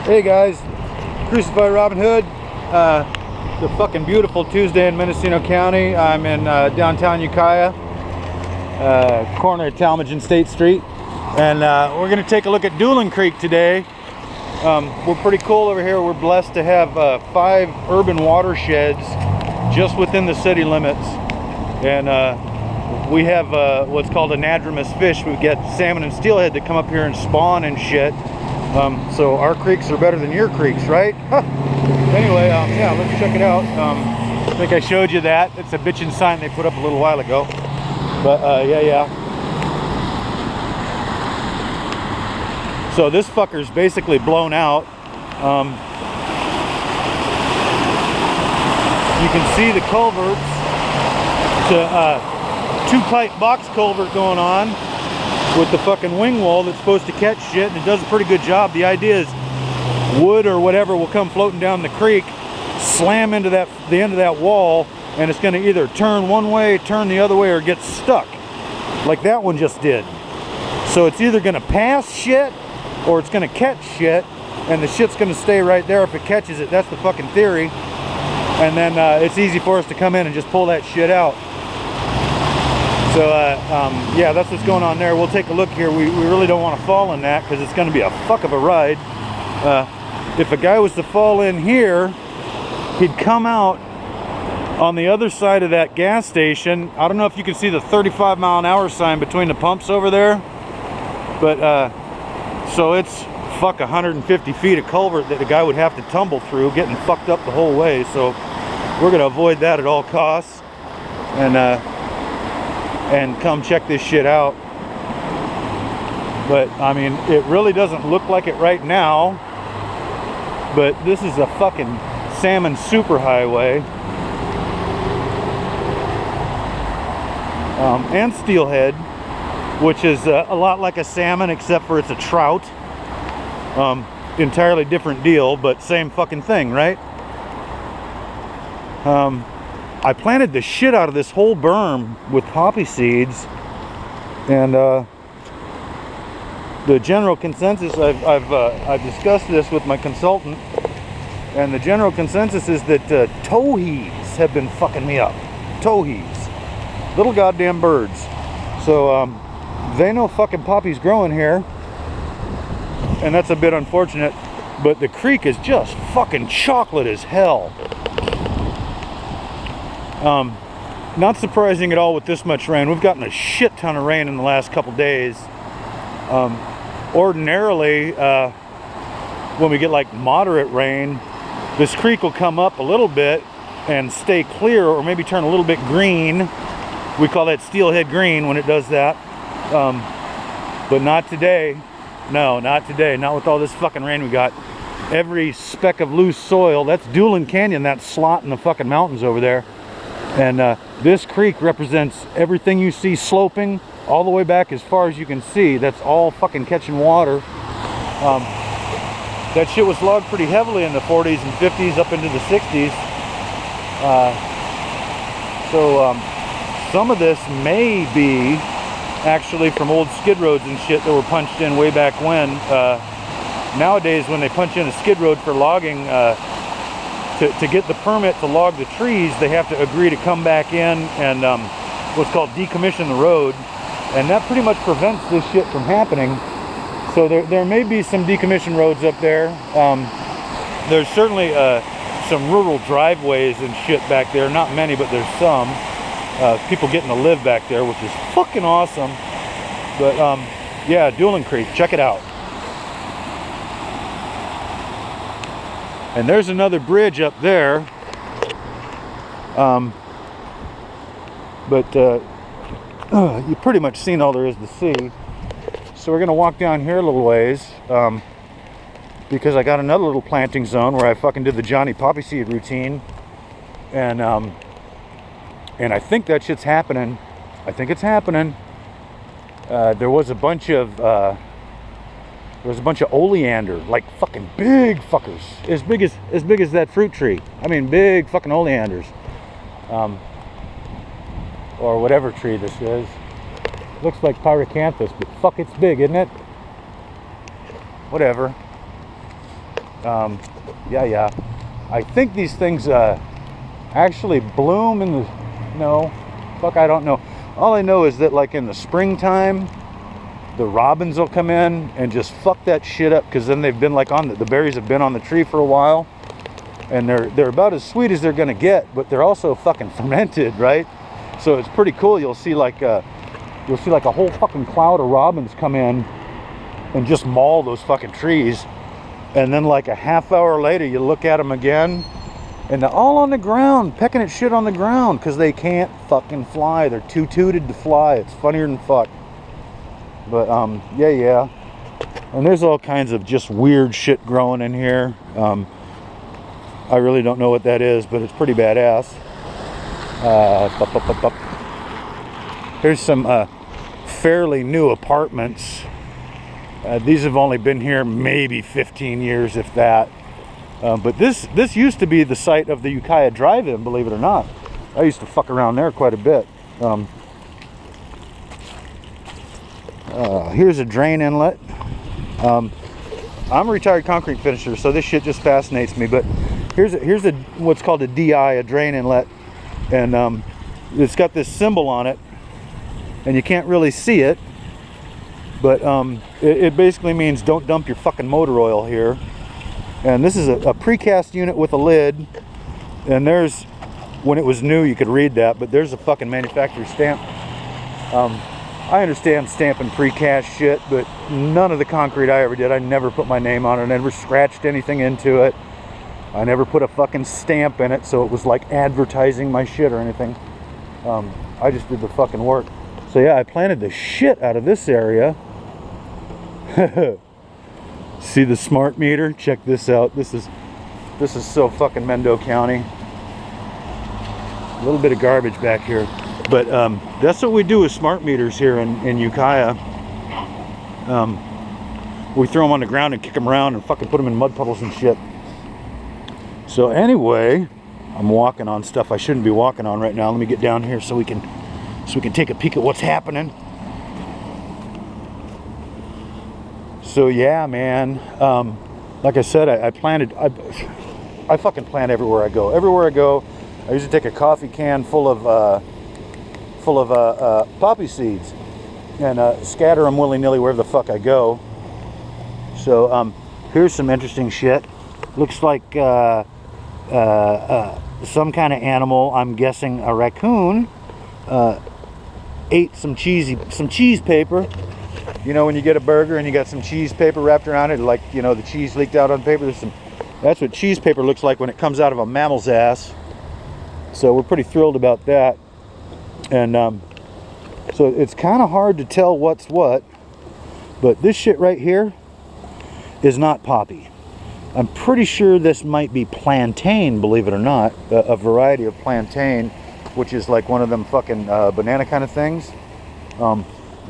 Hey guys, Crucified Robin Hood. The fucking beautiful Tuesday in Mendocino County. I'm in downtown Ukiah, corner of Talmadge and State Street, and we're going to take a look at Doolin Creek today. We're pretty cool over here. We're blessed to have 5 urban watersheds just within the city limits, and we have what's called anadromous fish. We get salmon and steelhead that come up here and spawn and shit. So our creeks are better than your creeks, right? Anyway, yeah, let's check it out. I think I showed you that. It's a bitchin' sign they put up a little while ago. But yeah. So this fucker's basically blown out. You can see the culverts. It's a 2-pipe box culvert going on with the fucking wing wall that's supposed to catch shit, and it does a pretty good job. The idea is wood or whatever will come floating down the creek, slam into the end of that wall, and it's going to either turn one way, turn the other way, or get stuck like that one just did. So it's either going to pass shit or it's going to catch shit, and the shit's going to stay right there if it catches it. That's the fucking theory. And then it's easy for us to come in and just pull that shit out. So yeah, that's what's going on there. We'll take a look here. We really don't want to fall in that because it's going to be a fuck of a ride. If a guy was to fall in here, he'd come out on the other side of that gas station. I don't know if you can see the 35-mile-an-hour sign between the pumps over there, but so it's 150 feet of culvert that the guy would have to tumble through, getting fucked up the whole way. So we're going to avoid that at all costs, and come check this shit out. But I mean, it really doesn't look like it right now, but this is a fucking salmon superhighway. And steelhead, which is a lot like a salmon except for it's a trout. Entirely different deal, but same fucking thing, right? I planted the shit out of this whole berm with poppy seeds, and the general consensus, I've discussed this with my consultant, and the general consensus is that towhees have been fucking me up. Towhees, little goddamn birds. So they know fucking poppies growing here, and that's a bit unfortunate. But the creek is just fucking chocolate as hell. Not surprising at all with this much rain. We've gotten a shit ton of rain in the last couple days. Ordinarily, when we get like moderate rain, this creek will come up a little bit and stay clear, or maybe turn a little bit green. We call that steelhead green when it does that. But not today. No, not today. Not with all this fucking rain we got. Every speck of loose soil, that's Doolin Canyon, that slot in the fucking mountains over there. And this creek represents everything you see sloping all the way back as far as you can see. That's all fucking catching water. That shit was logged pretty heavily in the 40s and 50s up into the 60s. So some of this may be actually from old skid roads and shit that were punched in way back when. Nowadays, when they punch in a skid road for logging, to get the permit to log the trees, they have to agree to come back in and what's called decommission the road, and that pretty much prevents this shit from happening. So there may be some decommissioned roads up there. There's certainly some rural driveways and shit back there. Not many, but there's some. People getting to live back there, which is fucking awesome. But yeah, Doolin Creek, check it out. And there's another bridge up there, but you've pretty much seen all there is to see. So we're gonna walk down here a little ways, because I got another little planting zone where I fucking did the Johnny Poppy Seed routine, and I think that shit's happening. I think it's happening. There was a bunch of oleander, like fucking big fuckers, as big as that fruit tree. I mean, big fucking oleanders, or whatever tree this is. Looks like Pyracanthus, but fuck, it's big, isn't it? Whatever. Yeah. I think these things actually bloom in the... No, fuck, I don't know. All I know is that like in the springtime, the robins will come in and just fuck that shit up, because then they've been like on the berries have been on the tree for a while, and they're about as sweet as they're gonna get, but they're also fucking fermented, right? So it's pretty cool. You'll see like a whole fucking cloud of robins come in and just maul those fucking trees, and then like a half hour later you look at them again and they're all on the ground pecking at shit on the ground because they can't fucking fly. They're too tooted to fly. It's funnier than fuck. But yeah, and there's all kinds of just weird shit growing in here. I really don't know what that is, but it's pretty badass. Here's some fairly new apartments. These have only been here maybe 15 years, if that. But this used to be the site of the Ukiah Drive-In, believe it or not. I used to fuck around there quite a bit. Here's a drain inlet. I'm a retired concrete finisher, so this shit just fascinates me. But here's a what's called a DI, a drain inlet, and it's got this symbol on it, and you can't really see it, but it basically means don't dump your fucking motor oil here. And this is a precast unit with a lid, and there's, when it was new you could read that, but there's a fucking manufacturer stamp. I understand stamping precast shit, but none of the concrete I ever did, I never put my name on it. I never scratched anything into it. I never put a fucking stamp in it, so it was like advertising my shit or anything. I just did the fucking work. So yeah, I planted the shit out of this area. See the smart meter? Check this out. This is so fucking Mendo County. A little bit of garbage back here, but that's what we do with smart meters here in Ukiah. We throw them on the ground and kick them around and fucking put them in mud puddles and shit. So anyway, I'm walking on stuff I shouldn't be walking on right now. Let me get down here so we can take a peek at what's happening. So yeah, man, like I said, I fucking plant everywhere I go. Everywhere I go, I usually take a coffee can full of poppy seeds and scatter them willy-nilly wherever the fuck I go. So here's some interesting shit. Looks like some kind of animal, I'm guessing a raccoon, ate some cheese paper. You know, when you get a burger and you got some cheese paper wrapped around it, like, you know, the cheese leaked out on paper. That's what cheese paper looks like when it comes out of a mammal's ass. So we're pretty thrilled about that. And so it's kind of hard to tell what's what, but this shit right here is not poppy. I'm pretty sure this might be plantain, believe it or not, a variety of plantain, which is like one of them fucking banana kind of things.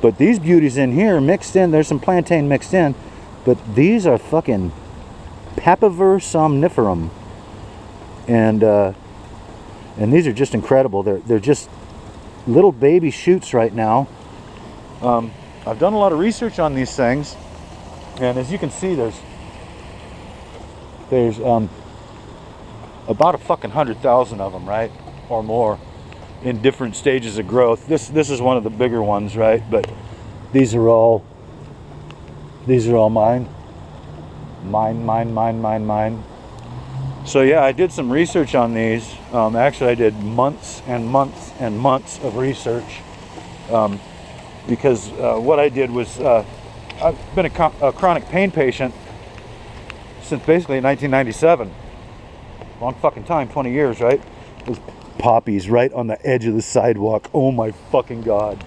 But these beauties in here mixed in, there's some plantain mixed in, but these are fucking Papaver somniferum, and these are just incredible. They're just little baby shoots right now. I've done a lot of research on these things, and as you can see, there's about a fucking 100,000 of them, right, or more, in different stages of growth. This is one of the bigger ones, right? But these are all mine. Mine. So yeah, I did some research on these. Actually, I did months and months and months of research, because what I did was I've been a chronic pain patient since basically 1997. Long fucking time, 20 years, right? Those poppies right on the edge of the sidewalk. Oh my fucking God.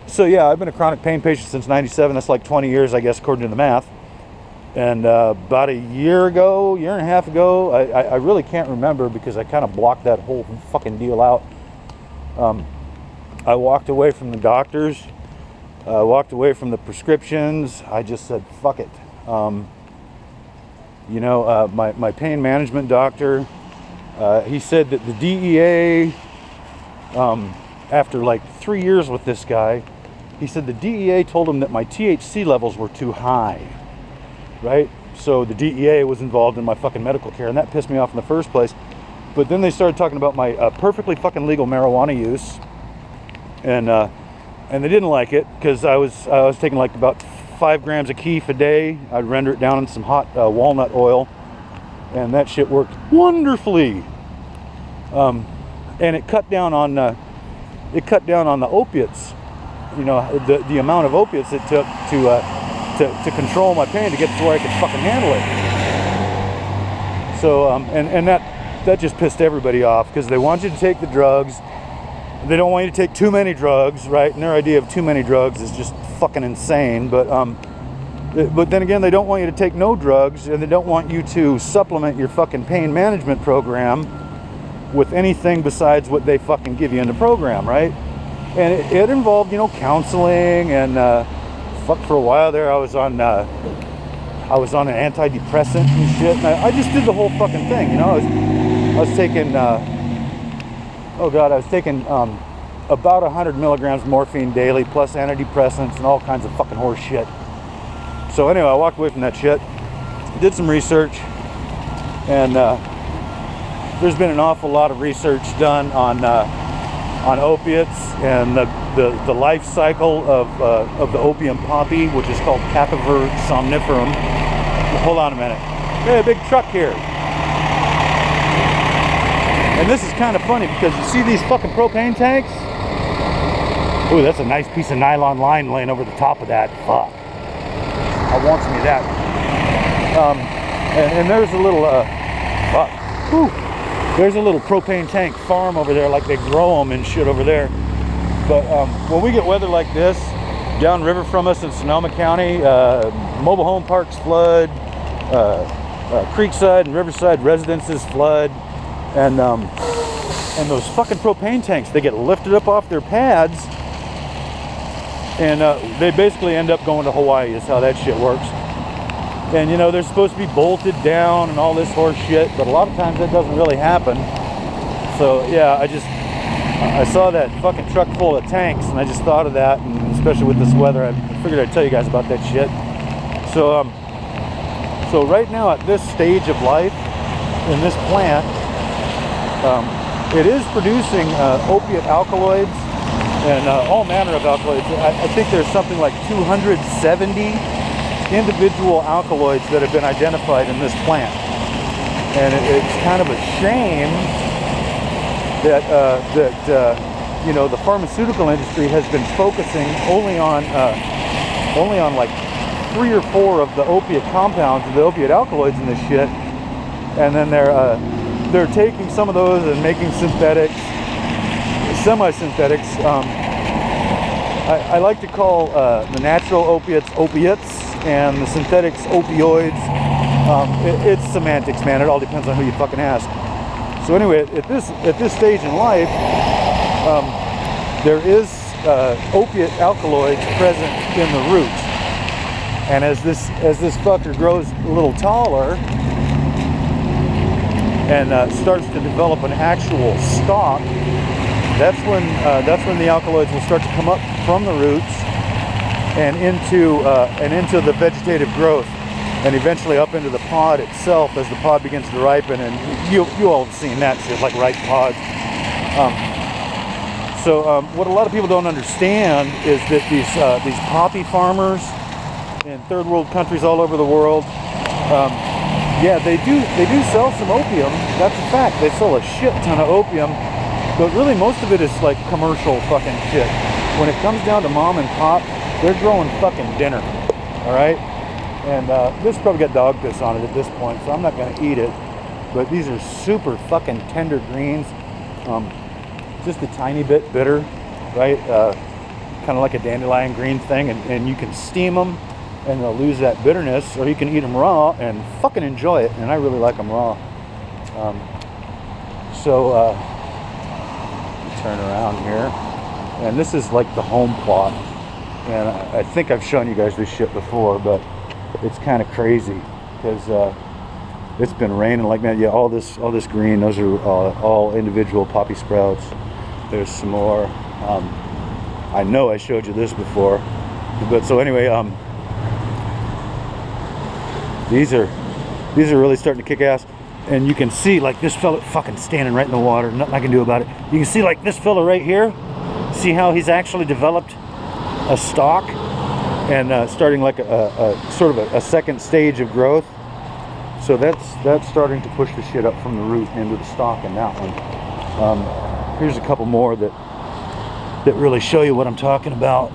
So yeah, I've been a chronic pain patient since 97. That's like 20 years, I guess, according to the math. And about a year and a half ago, I really can't remember because I kind of blocked that whole fucking deal out. I walked away from the doctors, walked away from the prescriptions. I just said, fuck it. You know, my pain management doctor, he said that the DEA, after like 3 years with this guy, he said the DEA told him that my THC levels were too high, right? So the DEA was involved in my fucking medical care, and that pissed me off in the first place. But then they started talking about my perfectly fucking legal marijuana use, and they didn't like it because I was taking like about 5 grams of keef a day. I'd render it down in some hot walnut oil, and that shit worked wonderfully. And it cut down on the opiates. You know, the amount of opiates it took to control my pain, to get to where I could fucking handle it. So and that just pissed everybody off, because they want you to take the drugs. They don't want you to take too many drugs, right? And their idea of too many drugs is just fucking insane. But then again, they don't want you to take no drugs, and they don't want you to supplement your fucking pain management program with anything besides what they fucking give you in the program, right? And it involved, you know, counseling, and fuck, for a while there I was on an antidepressant and shit. And I just did the whole fucking thing, you know. I was taking about 100 milligrams morphine daily, plus antidepressants and all kinds of fucking horse shit. So anyway, I walked away from that shit, did some research, and there's been an awful lot of research done on opiates and the life cycle of the opium poppy, which is called Papaver somniferum. Hold on a minute. Hey, a big truck here. And this is kind of funny, because you see these fucking propane tanks? Ooh, that's a nice piece of nylon line laying over the top of that. Fuck. I want some of that. And there's a little, fuck. Whew. There's a little propane tank farm over there, like they grow them and shit over there. But when we get weather like this, downriver from us in Sonoma County, mobile home parks flood, Creekside and Riverside residences flood, and those fucking propane tanks, they get lifted up off their pads, and they basically end up going to Hawaii, is how that shit works. And you know, they're supposed to be bolted down and all this horse shit, but a lot of times that doesn't really happen. So yeah, I saw that fucking truck full of tanks, and I just thought of that, and especially with this weather, I figured I'd tell you guys about that shit. So so right now at this stage of life in this plant, it is producing opiate alkaloids and all manner of alkaloids. I think there's something like 270 individual alkaloids that have been identified in this plant, and it's kind of a shame that you know, the pharmaceutical industry has been focusing only on like 3 or 4 of the opiate compounds, the opiate alkaloids in this shit, and then they're taking some of those and making synthetics, semi-synthetics. I like to call the natural opiates opiates, and the synthetics opioids. It's semantics, man. It all depends on who you fucking ask. So anyway, at this stage in life, there is opiate alkaloids present in the roots, and as this fucker grows a little taller and starts to develop an actual stalk, that's when the alkaloids will start to come up from the roots and into the vegetative growth, and eventually up into the pod itself as the pod begins to ripen. And you all have seen that shit, like ripe pods. So what a lot of people don't understand is that these poppy farmers in third world countries all over the world, yeah, they do sell some opium. That's a fact. They sell a shit ton of opium, but really most of it is like commercial fucking shit. When it comes down to mom and pop, they're growing fucking dinner, all right? And this probably got dog piss on it at this point, so I'm not going to eat it. But these are super fucking tender greens, just a tiny bit bitter, right? Kind of like a dandelion green thing, and you can steam them, and they'll lose that bitterness, or you can eat them raw and fucking enjoy it. And I really like them raw. So turn around here, and this is like the home plot. And I think I've shown you guys this shit before, but it's kind of crazy because it's been raining like that. Yeah, all this green, those are all individual poppy sprouts. There's some more. I know I showed you this before, but so anyway, These are really starting to kick ass. And you can see, like, this fella fucking standing right in the water. Nothing I can do about it. You can see, like, this fella right here. See how he's actually developed a stalk and starting like a sort of a second stage of growth. So that's starting to push the shit up from the root into the stalk in that one. Here's a couple more that really show you what I'm talking about.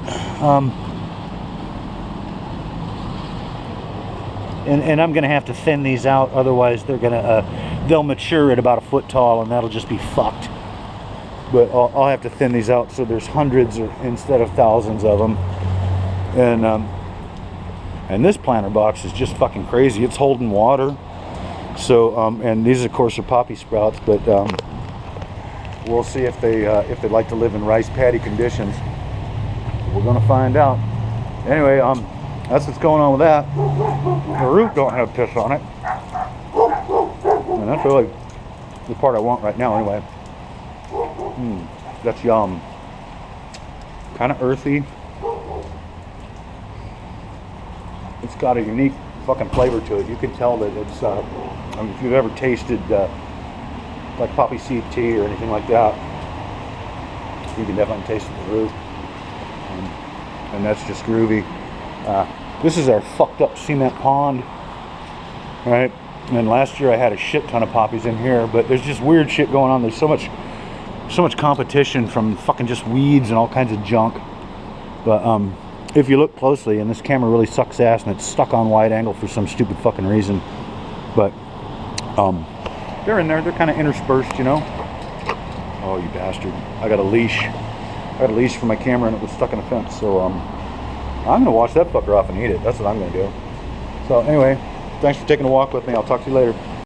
And I'm gonna have to thin these out, otherwise they'll mature at about a foot tall, and that'll just be fucked. But I'll have to thin these out so there's hundreds instead of thousands of them. And this planter box is just fucking crazy. It's holding water. So and these of course are poppy sprouts, but we'll see if they like to live in rice paddy conditions. We're gonna find out. Anyway, that's what's going on with that. The root don't have piss on it, and that's really the part I want right now anyway. That's yum. Kind of earthy. It's got a unique fucking flavor to it. You can tell that it's I mean, if you've ever tasted like poppy seed tea or anything like that, you can definitely taste the root. And that's just groovy. This is our fucked up cement pond, right? And last year I had a shit ton of poppies in here, but there's just weird shit going on. There's so much competition from fucking just weeds and all kinds of junk. But if you look closely, and this camera really sucks ass, and it's stuck on wide angle for some stupid fucking reason, but they're in there. They're kind of interspersed, you know. Oh, you bastard! I got a leash. I got a leash for my camera, and it was stuck in a fence. So I'm gonna wash that fucker off and eat it. That's what I'm gonna do. So anyway, thanks for taking a walk with me. I'll talk to you later.